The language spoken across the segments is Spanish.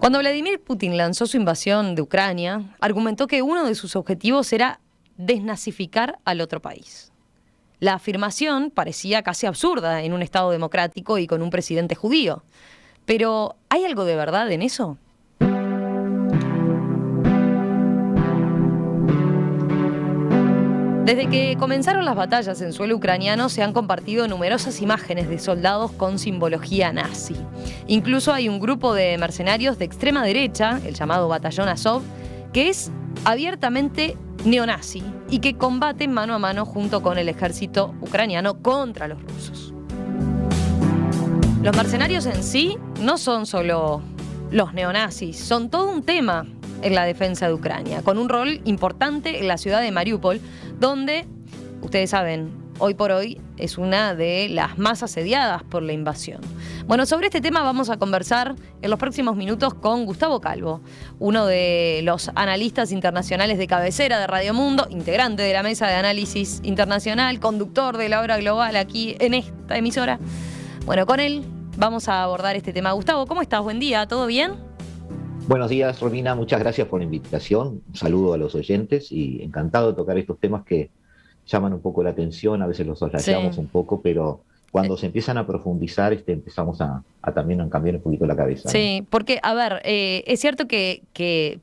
Cuando Vladimir Putin lanzó su invasión de Ucrania, argumentó que uno de sus objetivos era desnazificar al otro país. La afirmación parecía casi absurda en un Estado democrático y con un presidente judío. Pero, ¿hay algo de verdad en eso? Desde que comenzaron las batallas en suelo ucraniano se han compartido numerosas imágenes de soldados con simbología nazi. Incluso hay un grupo de mercenarios de extrema derecha, el llamado Batallón Azov, que es abiertamente neonazi y que combate mano a mano junto con el ejército ucraniano contra los rusos. Los mercenarios en sí no son solo los neonazis, son todo un tema en la defensa de Ucrania, con un rol importante en la ciudad de Mariupol, donde, ustedes saben, hoy por hoy es una de las más asediadas por la invasión. Bueno, sobre este tema vamos a conversar en los próximos minutos con Gustavo Calvo, uno de los analistas internacionales de cabecera de Radio Mundo, integrante de la mesa de análisis internacional, conductor de La Hora Global aquí en esta emisora. Bueno, con él vamos a abordar este tema. Gustavo, ¿cómo estás? Buen día, ¿todo bien? Buenos días, Romina. Muchas gracias por la invitación. Un saludo a los oyentes y encantado de tocar estos temas que llaman un poco la atención. A veces los soslayamos un poco, pero cuando se empiezan a profundizar, empezamos a también a cambiar un poquito la cabeza, ¿no? Sí, porque, a ver, es cierto que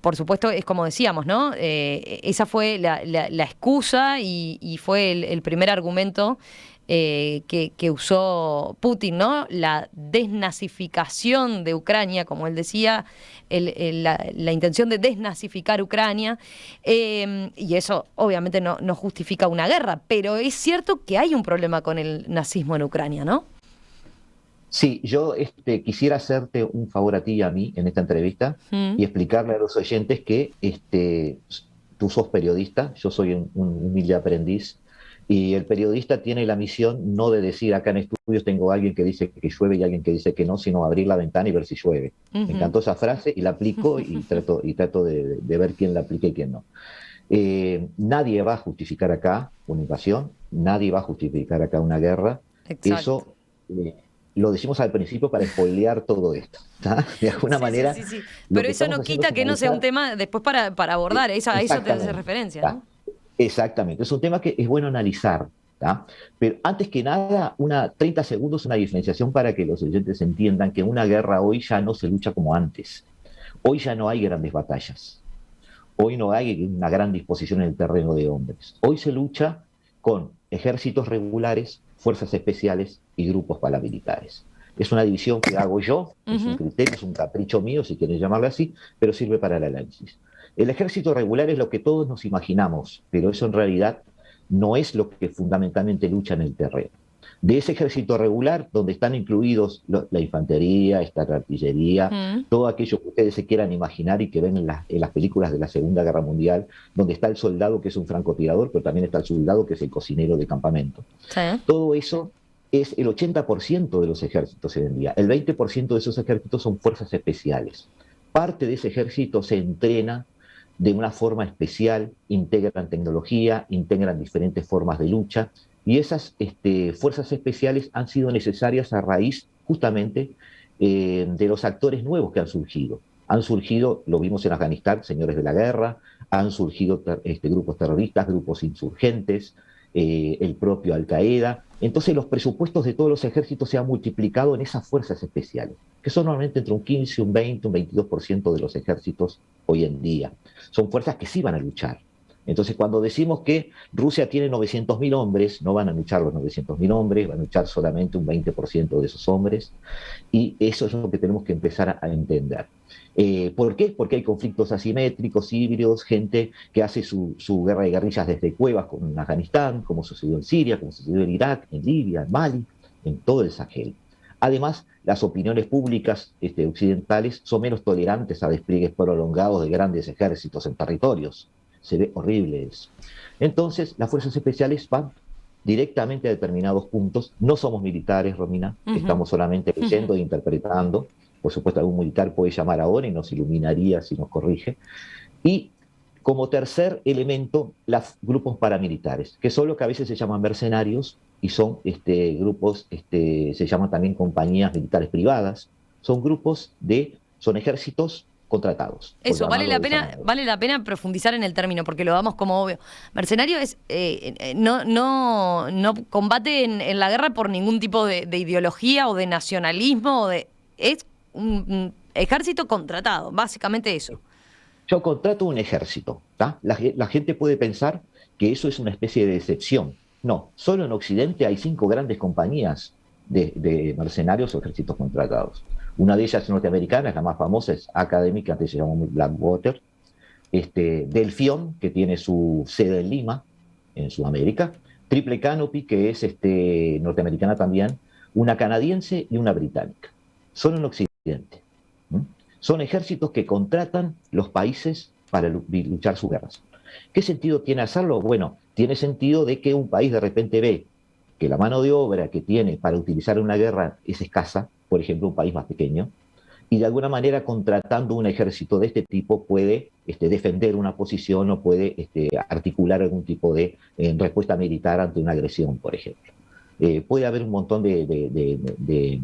por supuesto, es como decíamos, ¿no? Esa fue la excusa y fue el primer argumento que usó Putin, ¿no? La desnazificación de Ucrania, como él decía, la intención de desnazificar Ucrania, y eso obviamente no justifica una guerra, pero es cierto que hay un problema con el nazismo en Ucrania, ¿no? Sí, yo quisiera hacerte un favor a ti y a mí en esta entrevista y explicarle a los oyentes que tú sos periodista, yo soy un humilde aprendiz. Y el periodista tiene la misión no de decir acá en estudios tengo a alguien que dice que llueve y alguien que dice que no, sino abrir la ventana y ver si llueve. Me encantó esa frase y la aplico y trato de ver quién la aplica y quién no. Nadie va a justificar acá una invasión, nadie va a justificar acá una guerra. Exacto. Eso lo decimos al principio para spoilear todo esto, ¿tá? De alguna manera. Sí. Pero eso no quita que no sea un tema después para abordar, a eso te hace referencia, ¿no? Exactamente, es un tema que es bueno analizar, ¿tá? Pero antes que nada, 30 segundos, una diferenciación para que los oyentes entiendan que una guerra hoy ya no se lucha como antes. Hoy ya no hay grandes batallas. Hoy no hay una gran disposición en el terreno de hombres. Hoy se lucha con ejércitos regulares, fuerzas especiales y grupos paramilitares. Es una división que hago yo, es un criterio, es un capricho mío, si quieres llamarlo así, pero sirve para el análisis. El ejército regular es lo que todos nos imaginamos, pero eso en realidad no es lo que fundamentalmente lucha en el terreno. De ese ejército regular, donde están incluidos la infantería, la artillería, todo aquello que ustedes se quieran imaginar y que ven en las películas de la Segunda Guerra Mundial, donde está el soldado que es un francotirador, pero también está el soldado que es el cocinero de campamento. Sí. Todo eso es el 80% de los ejércitos hoy en día. El 20% de esos ejércitos son fuerzas especiales. Parte de ese ejército se entrena de una forma especial, integran tecnología, integran diferentes formas de lucha, y esas fuerzas especiales han sido necesarias a raíz justamente de los actores nuevos que han surgido. Han surgido, lo vimos en Afganistán, señores de la guerra, han surgido grupos terroristas, grupos insurgentes, el propio Al-Qaeda. Entonces los presupuestos de todos los ejércitos se han multiplicado en esas fuerzas especiales, que son normalmente entre un 15, un 20, un 22% de los ejércitos hoy en día. Son fuerzas que sí van a luchar. Entonces cuando decimos que Rusia tiene 900.000 hombres, no van a luchar los 900.000 hombres, van a luchar solamente un 20% de esos hombres, y eso es lo que tenemos que empezar a entender. ¿Por qué? Porque hay conflictos asimétricos, híbridos, gente que hace su guerra de guerrillas desde cuevas como en Afganistán, como sucedió en Siria, como sucedió en Irak, en Libia, en Mali, en todo el Sahel. Además, las opiniones públicas occidentales son menos tolerantes a despliegues prolongados de grandes ejércitos en territorios. Se ve horrible eso. Entonces, las fuerzas especiales van directamente a determinados puntos. No somos militares, Romina, estamos solamente leyendo e interpretando. Por supuesto, algún militar puede llamar ahora y nos iluminaría si nos corrige. Y como tercer elemento, los grupos paramilitares, que son lo que a veces se llaman mercenarios y son grupos, se llaman también compañías militares privadas. Son grupos de son ejércitos contratados. Eso, vale la pena profundizar en el término, porque lo damos como obvio. Mercenario es no combate en la guerra por ningún tipo de ideología o de nacionalismo, es un ejército contratado, básicamente eso. Yo contrato un ejército, ¿tá? La gente puede pensar que eso es una especie de excepción. No, solo en Occidente hay 5 grandes compañías de mercenarios o ejércitos contratados. Una de ellas es norteamericana, es la más famosa, es Academy, que antes se llamó Blackwater. Delphion, que tiene su sede en Lima, en Sudamérica. Triple Canopy, que es norteamericana también. Una canadiense y una británica. Solo en Occidente. Son ejércitos que contratan los países para luchar sus guerras. ¿Qué sentido tiene hacerlo? Bueno, tiene sentido de que un país de repente ve que la mano de obra que tiene para utilizar una guerra es escasa, por ejemplo, un país más pequeño, y de alguna manera contratando un ejército de este tipo puede defender una posición o puede articular algún tipo de respuesta militar ante una agresión, por ejemplo. Puede haber un montón de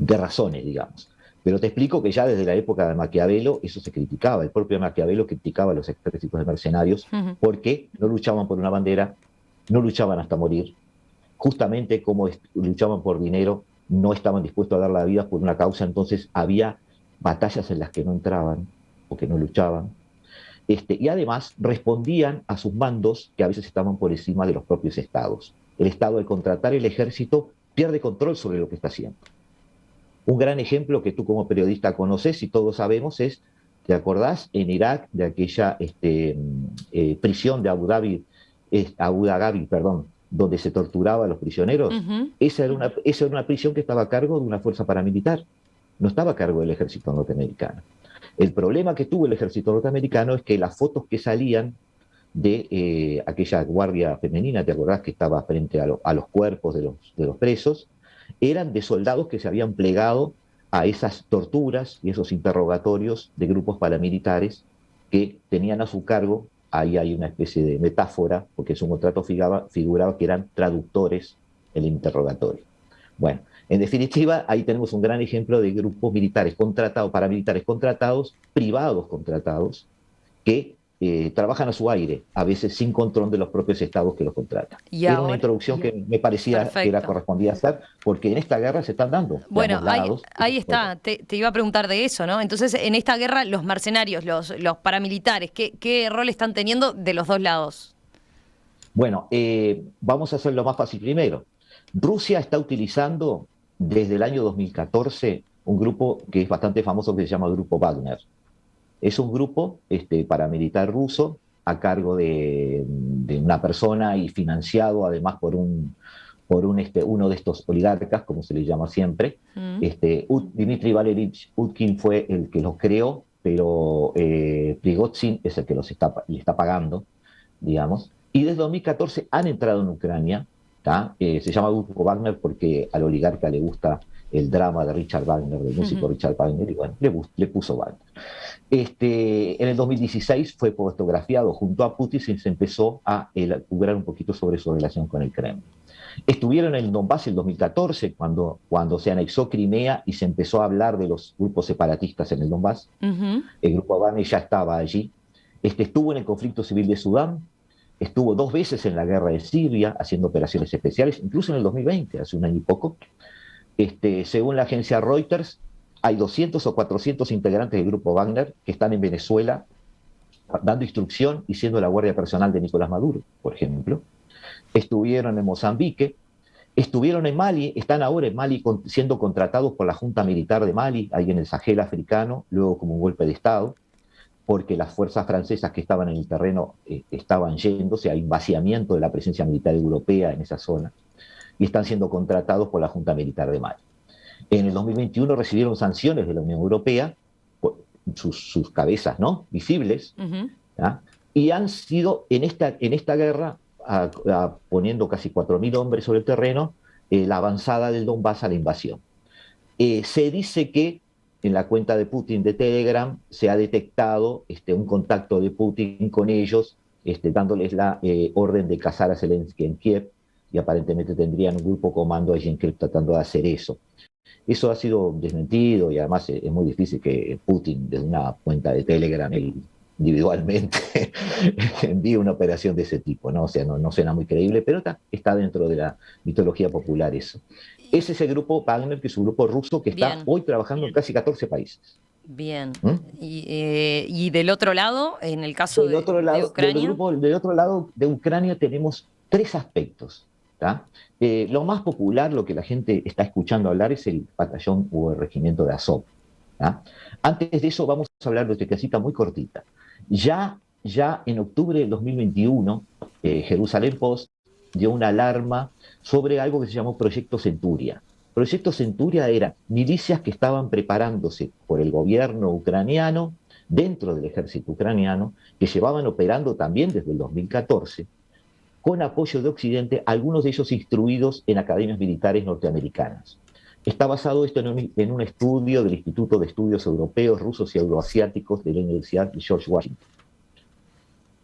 razones, digamos. Pero te explico que ya desde la época de Maquiavelo eso se criticaba. El propio Maquiavelo criticaba a los ejércitos de mercenarios porque no luchaban por una bandera, no luchaban hasta morir. Justamente como luchaban por dinero, no estaban dispuestos a dar la vida por una causa, entonces había batallas en las que no entraban o que no luchaban. Y además respondían a sus mandos que a veces estaban por encima de los propios estados. El Estado, al contratar el ejército, pierde control sobre lo que está haciendo. Un gran ejemplo que tú como periodista conoces y todos sabemos es, ¿te acordás en Irak de aquella prisión de Abu Dhabi, donde se torturaba a los prisioneros? Esa era una prisión que estaba a cargo de una fuerza paramilitar, no estaba a cargo del ejército norteamericano. El problema que tuvo el ejército norteamericano es que las fotos que salían de aquella guardia femenina, ¿te acordás?, que estaba frente a los cuerpos de los presos, eran de soldados que se habían plegado a esas torturas y esos interrogatorios de grupos paramilitares que tenían a su cargo, ahí hay una especie de metáfora, porque su contrato figuraba que eran traductores en el interrogatorio. Bueno, en definitiva, ahí tenemos un gran ejemplo de grupos militares contratados, paramilitares contratados, privados contratados, que trabajan a su aire, a veces sin control de los propios estados que los contratan. Era una introducción que me parecía que era correspondía hacer, porque en esta guerra se están dando. Bueno, ahí está, te iba a preguntar de eso, ¿no? Entonces, en esta guerra, los mercenarios, los paramilitares, ¿qué rol están teniendo de los dos lados? Bueno, vamos a hacerlo más fácil primero. Rusia está utilizando desde el año 2014 un grupo que es bastante famoso que se llama el Grupo Wagner. Es un grupo paramilitar ruso a cargo de una persona y financiado además por uno de estos oligarcas, como se le llama siempre. Dmitry Valerich Utkin fue el que los creó, pero Prigozhin es el que le está pagando, digamos. Y desde 2014 han entrado en Ucrania. Se llama Grupo Wagner porque al oligarca le gusta el drama de Richard Wagner, del músico Richard Wagner, y bueno, le puso Wagner. En el 2016 fue fotografiado junto a Putin y se empezó a elaborar un poquito sobre su relación con el Kremlin. Estuvieron en el Donbass en 2014, cuando se anexó Crimea y se empezó a hablar de los grupos separatistas en el Donbass. El Grupo Wagner ya estaba allí. Estuvo en el conflicto civil de Sudán, estuvo 2 veces en la guerra de Siria haciendo operaciones especiales, incluso en el 2020, hace un año y poco. Según la agencia Reuters, hay 200 o 400 integrantes del Grupo Wagner que están en Venezuela dando instrucción y siendo la guardia personal de Nicolás Maduro, por ejemplo. Estuvieron en Mozambique, estuvieron en Mali, están ahora en Mali siendo contratados por la Junta Militar de Mali, ahí en el Sahel africano, luego como un golpe de Estado, porque las fuerzas francesas que estaban en el terreno estaban yéndose, hay un vaciamiento de la presencia militar europea en esa zona, y están siendo contratados por la Junta Militar de Mali. En el 2021 recibieron sanciones de la Unión Europea, sus cabezas, ¿no?, visibles, y han sido en esta guerra, poniendo casi 4.000 hombres sobre el terreno, la avanzada del Donbass a la invasión. Se dice que en la cuenta de Putin de Telegram se ha detectado un contacto de Putin con ellos, dándoles la orden de cazar a Zelensky en Kiev, y aparentemente tendrían un grupo comando allí en Kiev tratando de hacer eso. Eso ha sido desmentido y además es muy difícil que Putin, desde una cuenta de Telegram, él individualmente envíe una operación de ese tipo, ¿no? O sea, no suena muy creíble, pero está dentro de la mitología popular eso. Es ese grupo Wagner, que es un grupo ruso que está Bien, hoy trabajando en casi 14 países. bien. ¿Mm? Y del otro lado, en el caso de Ucrania. Del otro lado de Ucrania tenemos tres aspectos. ¿Tá? Lo más popular, lo que la gente está escuchando hablar, es el batallón o el regimiento de Azov. ¿Tá? Antes de eso vamos a hablar de otra casita muy cortita. Ya en octubre del 2021, Jerusalén Post dio una alarma sobre algo que se llamó Proyecto Centuria. Proyecto Centuria era milicias que estaban preparándose por el gobierno ucraniano, dentro del ejército ucraniano, que llevaban operando también desde el 2014, con apoyo de Occidente, algunos de ellos instruidos en academias militares norteamericanas. Está basado esto en un estudio del Instituto de Estudios Europeos, Rusos y Euroasiáticos de la Universidad de George Washington.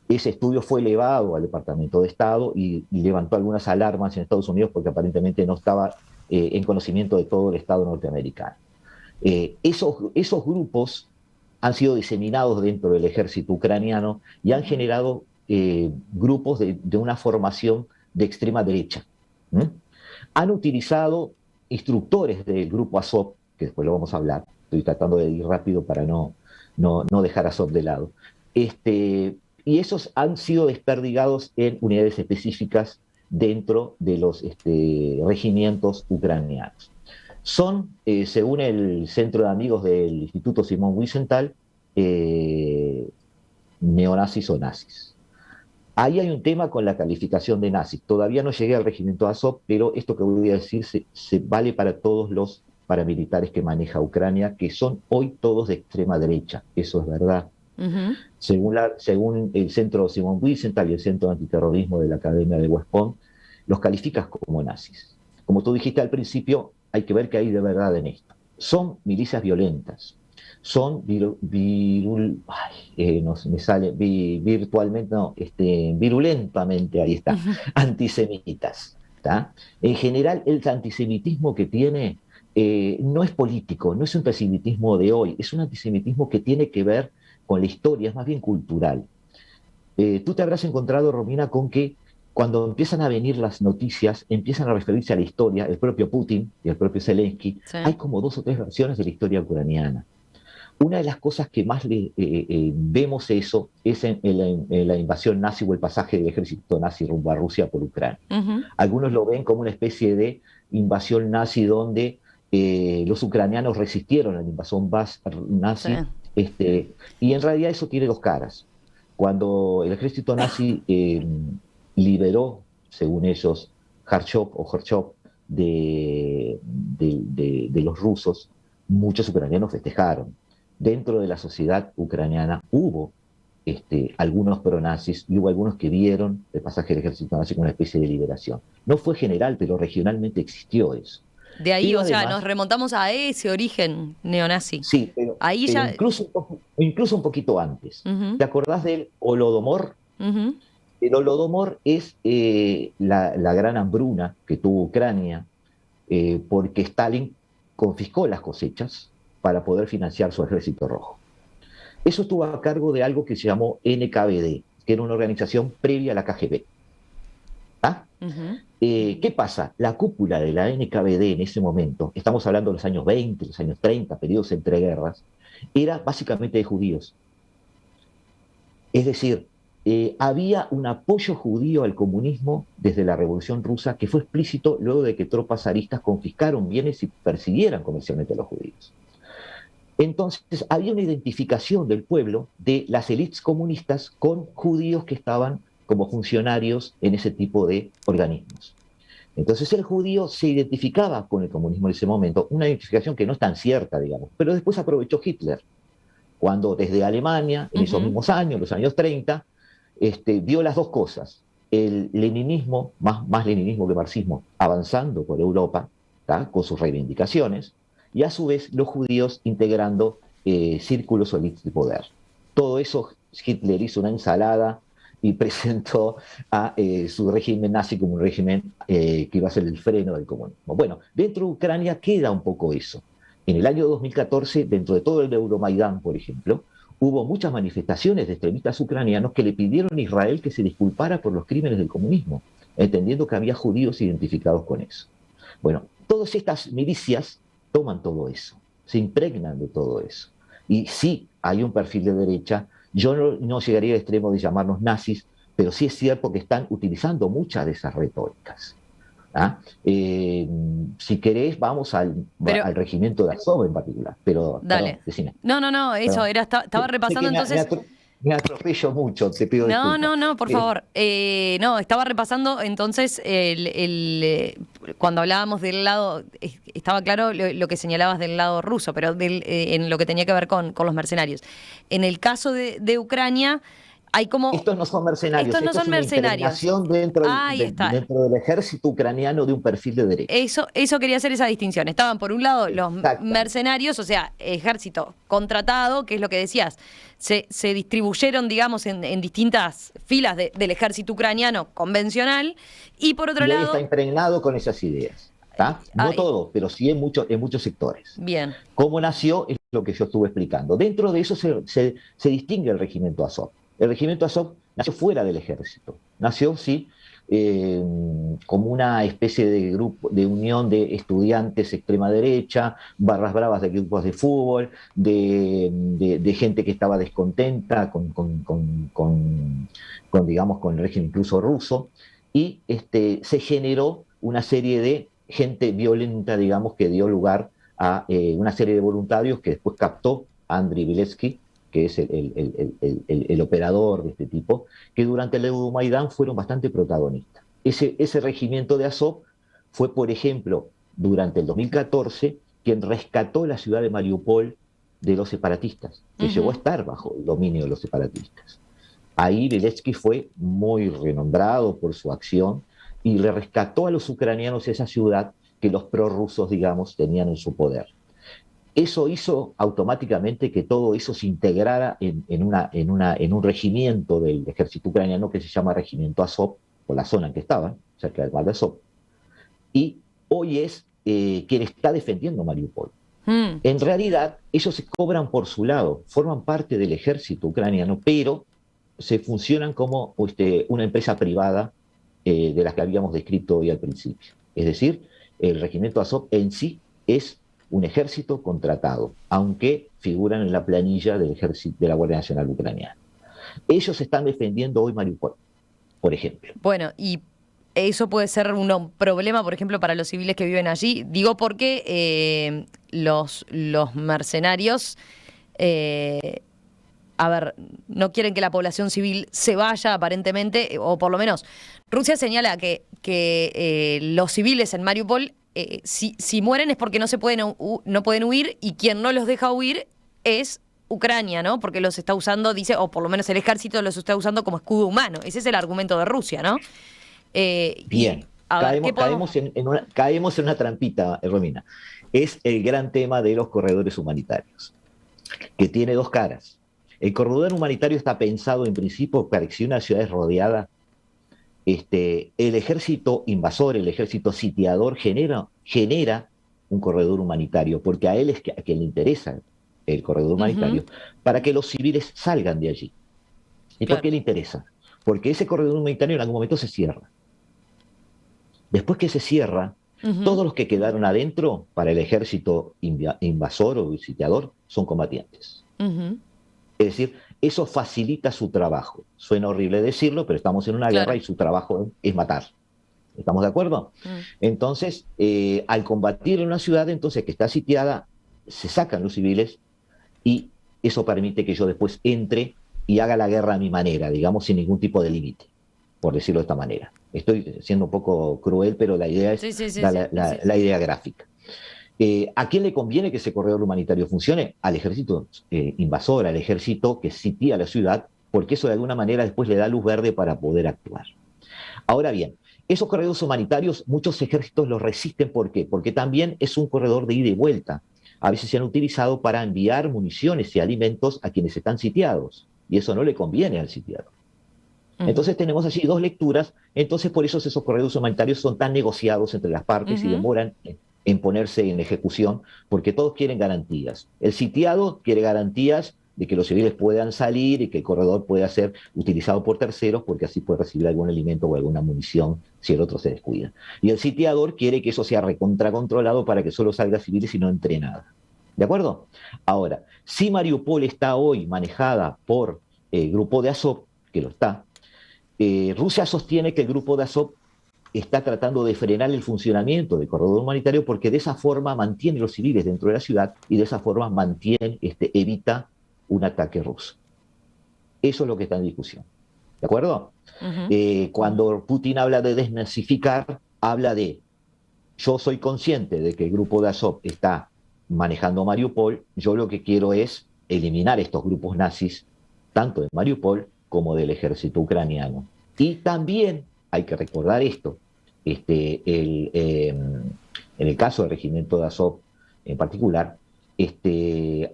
Ese estudio fue elevado al Departamento de Estado y levantó algunas alarmas en Estados Unidos porque aparentemente no estaba en conocimiento de todo el Estado norteamericano. Esos grupos han sido diseminados dentro del ejército ucraniano y han generado grupos de una formación de extrema derecha. ¿Mm? Han utilizado instructores del grupo Azov, que después lo vamos a hablar, estoy tratando de ir rápido para no dejar a Azov de lado, y esos han sido desperdigados en unidades específicas dentro de los regimientos ucranianos. Son, según el Centro de Amigos del Instituto Simón Wiesenthal, neonazis o nazis. Ahí hay un tema con la calificación de nazis. Todavía no llegué al regimiento Azov, pero esto que voy a decir se vale para todos los paramilitares que maneja Ucrania, que son hoy todos de extrema derecha. Eso es verdad. Ujú. Según el Centro Simón Wiesenthal y el Centro de Antiterrorismo de la Academia de West Point, los calificas como nazis. Como tú dijiste al principio, hay que ver qué hay de verdad en esto. Son milicias violentas, son no me sale virtualmente, no, virulentamente, ahí está, Ujú. antisemitas. ¿Tá? En general, el antisemitismo que tiene no es político, no es un antisemitismo de hoy, es un antisemitismo que tiene que ver con la historia, es más bien cultural. Tú te habrás encontrado, Romina, con que cuando empiezan a venir las noticias, empiezan a referirse a la historia, el propio Putin y el propio Zelensky, Sí. hay como dos o tres versiones de la historia ucraniana. Una de las cosas que más vemos eso es en la invasión nazi o el pasaje del ejército nazi rumbo a Rusia por Ucrania. Ujú. Algunos lo ven como una especie de invasión nazi donde los ucranianos resistieron a la invasión Sí. nazi, y en realidad eso tiene dos caras. Cuando el ejército nazi liberó, según ellos, Kharkov de los rusos, muchos ucranianos festejaron. Dentro de la sociedad ucraniana hubo algunos pronazis y hubo algunos que vieron el pasaje del ejército nazi como una especie de liberación. No fue general, pero regionalmente existió eso. De ahí, Pero o sea, nos además, remontamos a ese origen neonazi. sí, Ahí pero ya. incluso un poquito antes. Ujú, ¿Te acordás del Holodomor? ujú. El Holodomor es la gran hambruna que tuvo Ucrania porque Stalin confiscó las cosechas para poder financiar su ejército rojo. Eso estuvo a cargo de algo que se llamó NKVD, que era una organización previa a la KGB. ¿Ah? Ujú. ¿Qué pasa? La cúpula de la NKVD en ese momento, estamos hablando de los años 20, los años 30, periodos entre guerras, era básicamente de judíos. Es decir, había un apoyo judío al comunismo desde la Revolución Rusa que fue explícito luego de que tropas zaristas confiscaron bienes y persiguieran comercialmente a los judíos. Entonces, había una identificación del pueblo de las élites comunistas con judíos que estaban como funcionarios en ese tipo de organismos. Entonces, el judío se identificaba con el comunismo en ese momento, una identificación que no es tan cierta, digamos, pero después aprovechó Hitler, cuando desde Alemania, en esos Ujú. mismos años, los años 30, vio las dos cosas. El leninismo, más leninismo que marxismo, avanzando por Europa, ¿tá? Con sus reivindicaciones, y a su vez los judíos integrando círculos o élites de poder. Todo eso Hitler hizo una ensalada y presentó a su régimen nazi como un régimen que iba a ser el freno del comunismo. Bueno, dentro de Ucrania queda un poco eso. En el año 2014, dentro de todo el Euromaidán, por ejemplo, hubo muchas manifestaciones de extremistas ucranianos que le pidieron a Israel que se disculpara por los crímenes del comunismo, entendiendo que había judíos identificados con eso. Bueno, todas estas milicias toman todo eso, se impregnan de todo eso. Y sí, hay un perfil de derecha. Yo no llegaría al extremo de llamarnos nazis, pero sí es cierto que están utilizando muchas de esas retóricas. ¿Ah? Si querés, vamos al regimiento de Azov en particular. Pero, dale. perdón, decime. No, eso Perdón. era, estaba repasando entonces. Me atropello mucho, te pido disculpas. No, por favor. No, estaba repasando entonces cuando hablábamos del lado, estaba claro lo que señalabas del lado ruso, pero en lo que tenía que ver con los mercenarios. En el caso de Ucrania, hay como... Estos no son mercenarios, estos no son es una mercenarios. impregnación dentro del ejército ucraniano de un perfil de derecha. Eso quería hacer esa distinción. Estaban por un lado los mercenarios, o sea, ejército contratado, que es lo que decías, se distribuyeron, digamos, en distintas filas del ejército ucraniano convencional, y por otro lado... está impregnado con esas ideas. No todo, pero sí en muchos sectores. Bien. ¿Cómo nació? Es lo que yo estuve explicando. Dentro de eso se distingue el regimiento Azov. El regimiento Azov nació fuera del ejército. Nació, sí, como una especie de grupo, de unión de estudiantes extrema derecha, barras bravas de grupos de fútbol, de gente que estaba descontenta digamos, con el régimen incluso ruso, y se generó una serie de gente violenta, digamos, que dio lugar a una serie de voluntarios que después captó Andriy Beletsky, que es el operador de este tipo, que durante el Euromaidán fueron bastante protagonistas. Ese regimiento de Azov fue, por ejemplo, durante el 2014, quien rescató la ciudad de Mariupol de los separatistas, que llegó a estar bajo el dominio de los separatistas. Ahí Beletsky fue muy renombrado por su acción y le rescató a los ucranianos esa ciudad que los prorrusos, digamos, tenían en su poder. Eso hizo automáticamente que todo eso se integrara en un regimiento del ejército ucraniano que se llama Regimiento Azov, por la zona en que estaban, cerca del mar de Azov. Y hoy es quien está defendiendo Mariupol. En realidad, ellos se cobran por su lado, forman parte del ejército ucraniano, pero se funcionan como una empresa privada de las que habíamos descrito hoy al principio. Es decir, el Regimiento Azov en sí es un ejército contratado, aunque figuran en la planilla del ejército de la Guardia Nacional Ucraniana. Ellos están defendiendo hoy Mariupol, por ejemplo. Bueno, y eso puede ser un problema, por ejemplo, para los civiles que viven allí. Digo porque los mercenarios, no quieren que la población civil se vaya, aparentemente, o por lo menos Rusia señala que los civiles en Mariupol, si mueren es porque no pueden huir, y quien no los deja huir es Ucrania, ¿no? Porque los está usando, dice, o por lo menos el ejército los está usando como escudo humano. Ese es el argumento de Rusia, ¿no? Bien, caemos en una trampita, Romina. Es el gran tema de los corredores humanitarios, que tiene dos caras. El corredor humanitario está pensado en principio para que si una ciudad es rodeada, el ejército invasor, el ejército sitiador genera un corredor humanitario, porque a él es a quien le interesa el corredor humanitario, para que los civiles salgan de allí. ¿Y por qué le interesa? Porque ese corredor humanitario en algún momento se cierra. Después que se cierra, todos los que quedaron adentro para el ejército invasor o sitiador son combatientes. Es decir, eso facilita su trabajo. Suena horrible decirlo, pero estamos en una guerra y su trabajo es matar. ¿Estamos de acuerdo? Entonces, al combatir en una ciudad entonces que está sitiada, se sacan los civiles y eso permite que yo después entre y haga la guerra a mi manera, digamos, sin ningún tipo de límite, por decirlo de esta manera. Estoy siendo un poco cruel, pero la idea es la idea gráfica. ¿A quién le conviene que ese corredor humanitario funcione? Al ejército invasor, al ejército que sitía la ciudad, porque eso de alguna manera después le da luz verde para poder actuar. Ahora bien, esos corredores humanitarios, muchos ejércitos los resisten. ¿Por qué? Porque también es un corredor de ida y vuelta. A veces se han utilizado para enviar municiones y alimentos a quienes están sitiados, y eso no le conviene al sitiado. Entonces tenemos así dos lecturas, entonces por eso esos corredores humanitarios son tan negociados entre las partes y demoran en ponerse en ejecución, porque todos quieren garantías. El sitiado quiere garantías de que los civiles puedan salir y que el corredor pueda ser utilizado por terceros, porque así puede recibir algún alimento o alguna munición si el otro se descuida. Y el sitiador quiere que eso sea recontracontrolado para que solo salga civiles y no entre nada. ¿De acuerdo? Ahora, si Mariupol está hoy manejada por el grupo de Azov, que lo está, Rusia sostiene que el grupo de Azov está tratando de frenar el funcionamiento del corredor humanitario porque de esa forma mantiene los civiles dentro de la ciudad y de esa forma evita un ataque ruso. Eso es lo que está en discusión. ¿De acuerdo? Cuando Putin habla de desnazificar, habla de yo soy consciente de que el grupo de Azov está manejando Mariupol, yo lo que quiero es eliminar estos grupos nazis, tanto de Mariupol como del ejército ucraniano. Y también hay que recordar esto, en el caso del regimiento de Azov en particular,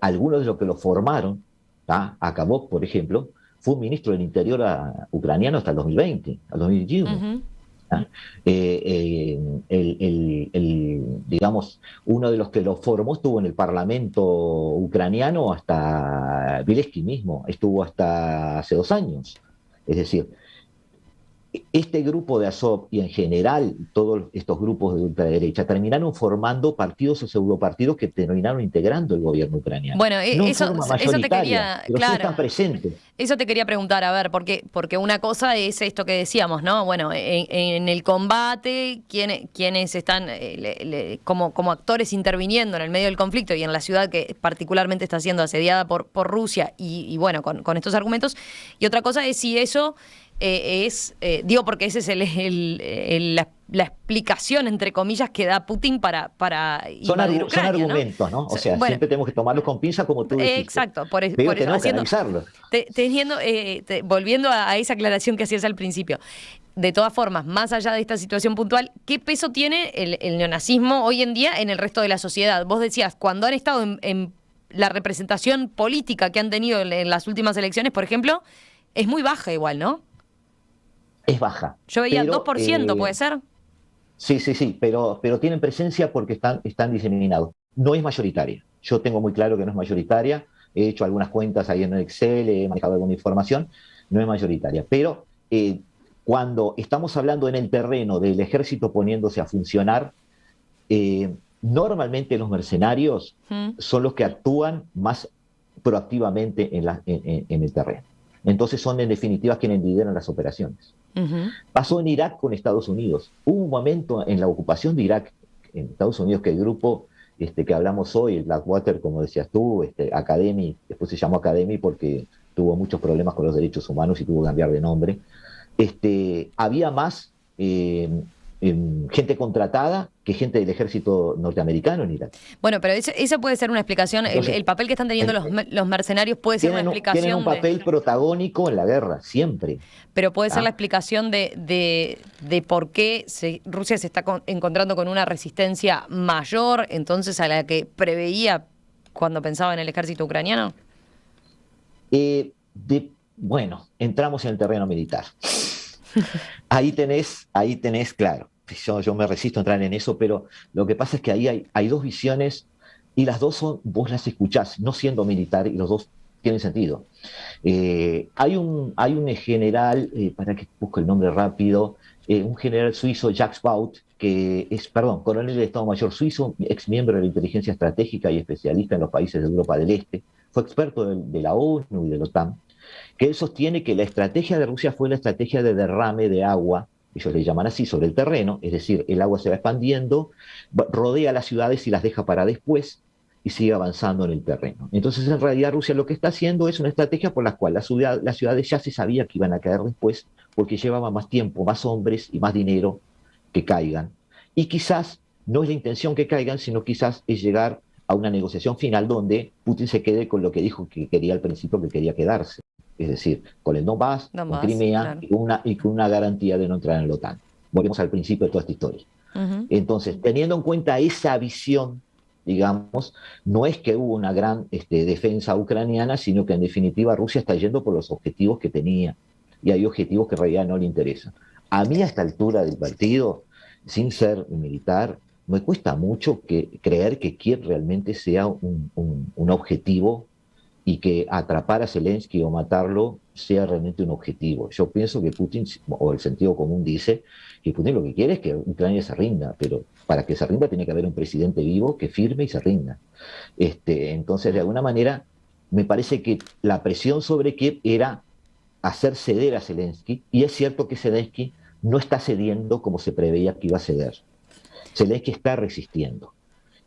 algunos de los que lo formaron, Akabov, por ejemplo, fue un ministro del Interior ucraniano hasta el 2020, al 2021. Digamos, uno de los que lo formó estuvo en el Parlamento ucraniano hasta Zelensky mismo, estuvo hasta hace 2 años. Es decir, este grupo de Azov y en general todos estos grupos de ultraderecha terminaron formando partidos o pseudopartidos que terminaron integrando el gobierno ucraniano. Bueno, no eso te quería, pero claro, sí están presentes. Eso te quería preguntar, a ver, porque una cosa es esto que decíamos, ¿no? Bueno, en el combate, quienes están como actores interviniendo en el medio del conflicto y en la ciudad que particularmente está siendo asediada por Rusia y bueno, con estos argumentos. Y otra cosa es si eso digo porque ese es la explicación, entre comillas, que da Putin para invadir Ucrania, son argumentos, ¿no? O sea, siempre tenemos que tomarlos con pinza como tú dijiste. Exacto, pero tenemos que analizarlos. Volviendo a esa aclaración que hacías al principio. De todas formas, más allá de esta situación puntual, ¿qué peso tiene el neonazismo hoy en día en el resto de la sociedad? Vos decías, cuando han estado en la representación política que han tenido en las últimas elecciones, por ejemplo, es muy baja igual, ¿no? Es baja. Yo veía 2%, ¿puede ser? Sí, pero tienen presencia porque están diseminados. No es mayoritaria. Yo tengo muy claro que no es mayoritaria. He hecho algunas cuentas ahí en Excel, he manejado alguna información. No es mayoritaria. Pero cuando estamos hablando en el terreno del ejército poniéndose a funcionar, normalmente los mercenarios son los que actúan más proactivamente en el terreno. Entonces son en definitiva quienes lideran las operaciones. Pasó en Irak con Estados Unidos. Hubo un momento en la ocupación de Irak en Estados Unidos que el grupo que hablamos hoy, el Blackwater, como decías tú, Academy, después se llamó Academy porque tuvo muchos problemas con los derechos humanos y tuvo que cambiar de nombre. Había más gente contratada que gente del ejército norteamericano en Irak. Bueno, pero eso puede ser una explicación. Entonces, el papel que están teniendo los mercenarios puede ser una explicación. Tienen un papel protagónico en la guerra, siempre. Pero puede ser la explicación de por qué Rusia se está encontrando con una resistencia mayor, entonces, a la que preveía cuando pensaba en el ejército ucraniano. Bueno, entramos en el terreno militar. Ahí tenés, claro, yo me resisto a entrar en eso, pero lo que pasa es que ahí hay dos visiones y las dos vos las escuchás, no siendo militar, y los dos tienen sentido. Hay un general, para que busque el nombre rápido, un general suizo, Jacques Baut, que es, coronel de Estado Mayor suizo, ex miembro de la inteligencia estratégica y especialista en los países de Europa del Este, fue experto de la ONU y de la OTAN, que él sostiene que la estrategia de Rusia fue la estrategia de derrame de agua, ellos le llaman así, sobre el terreno, es decir, el agua se va expandiendo, rodea las ciudades y las deja para después y sigue avanzando en el terreno. Entonces, en realidad, Rusia lo que está haciendo es una estrategia por la cual las ciudades ya se sabía que iban a caer después, porque llevaba más tiempo, más hombres y más dinero que caigan. Y quizás no es la intención que caigan, sino quizás es llegar a una negociación final donde Putin se quede con lo que dijo que quería al principio, que quería quedarse. Es decir, con el Donbass, con Crimea, claro, y con una garantía de no entrar en la OTAN. Volvemos al principio de toda esta historia. Entonces, teniendo en cuenta esa visión, digamos, no es que hubo una gran defensa ucraniana, sino que en definitiva Rusia está yendo por los objetivos que tenía. y hay objetivos que en realidad no le interesan. A mí a esta altura del partido, sin ser militar, me cuesta mucho creer que Kiev realmente sea un objetivo y que atrapar a Zelensky o matarlo sea realmente un objetivo. Yo pienso que Putin, o el sentido común dice, que Putin lo que quiere es que Ucrania se rinda, pero para que se rinda tiene que haber un presidente vivo que firme y se rinda. Entonces, de alguna manera, me parece que la presión sobre Kiev era hacer ceder a Zelensky, y es cierto que Zelensky no está cediendo como se preveía que iba a ceder. Zelensky está resistiendo.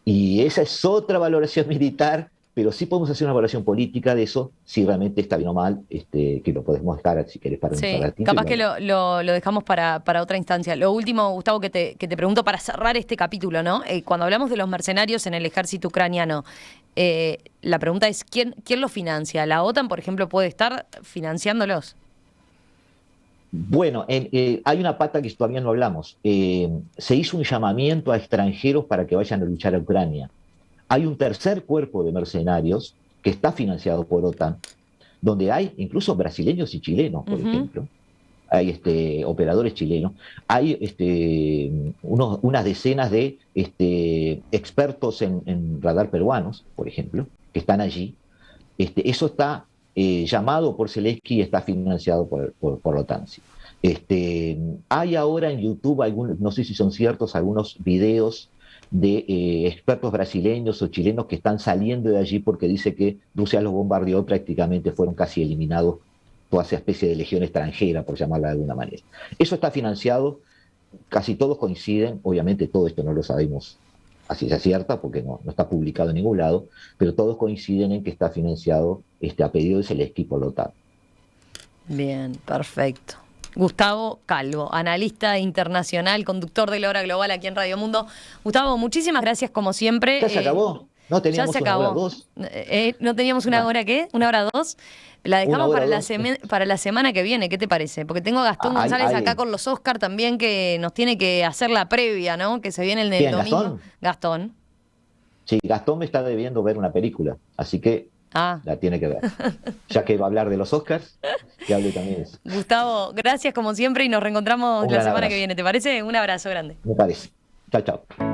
Y esa es otra valoración militar, pero sí podemos hacer una valoración política de eso, si realmente está bien o mal, que lo podemos dejar, si querés, para un Sí, ratito. capaz que lo dejamos para otra instancia. Lo último, Gustavo, que te pregunto para cerrar este capítulo, ¿no? Cuando hablamos de los mercenarios en el ejército ucraniano, la pregunta es, ¿quién los financia? ¿La OTAN, por ejemplo, puede estar financiándolos? Bueno, hay una pata que todavía no hablamos. Se hizo un llamamiento a extranjeros para que vayan a luchar a Ucrania. Hay un tercer cuerpo de mercenarios que está financiado por OTAN, donde hay incluso brasileños y chilenos, por ejemplo. Hay operadores chilenos. Hay unas decenas de expertos en radar peruanos, por ejemplo, que están allí. Eso está llamado por Zelensky y está financiado por la OTAN. Sí. Hay ahora en YouTube, no sé si son ciertos, algunos videos de expertos brasileños o chilenos que están saliendo de allí porque dice que Rusia los bombardeó, prácticamente fueron casi eliminados toda esa especie de legión extranjera, por llamarla de alguna manera. Eso está financiado, casi todos coinciden, obviamente todo esto no lo sabemos a ciencia cierta porque no está publicado en ningún lado, pero todos coinciden en que está financiado a pedido de Zelensky por la OTAN. Bien, perfecto. Gustavo Calvo, analista internacional, conductor de La Hora Global aquí en Radio Mundo. Gustavo, muchísimas gracias como siempre. ¿Ya se acabó? No Ya teníamos se una acabó. hora dos. ¿No teníamos una hora qué? ¿Una hora dos? La dejamos para la semana que viene, ¿qué te parece? Porque tengo a Gastón González acá con los Oscar también, que nos tiene que hacer la previa, ¿no? Que se viene el Bien, domingo. Gastón. Sí, Gastón me está debiendo ver una película, así que la tiene que ver. Ya que va a hablar de los Oscars, que hable también de eso. Gustavo, gracias como siempre y nos reencontramos la semana que viene. ¿Te parece? Un abrazo grande. Me parece. Chao, chao.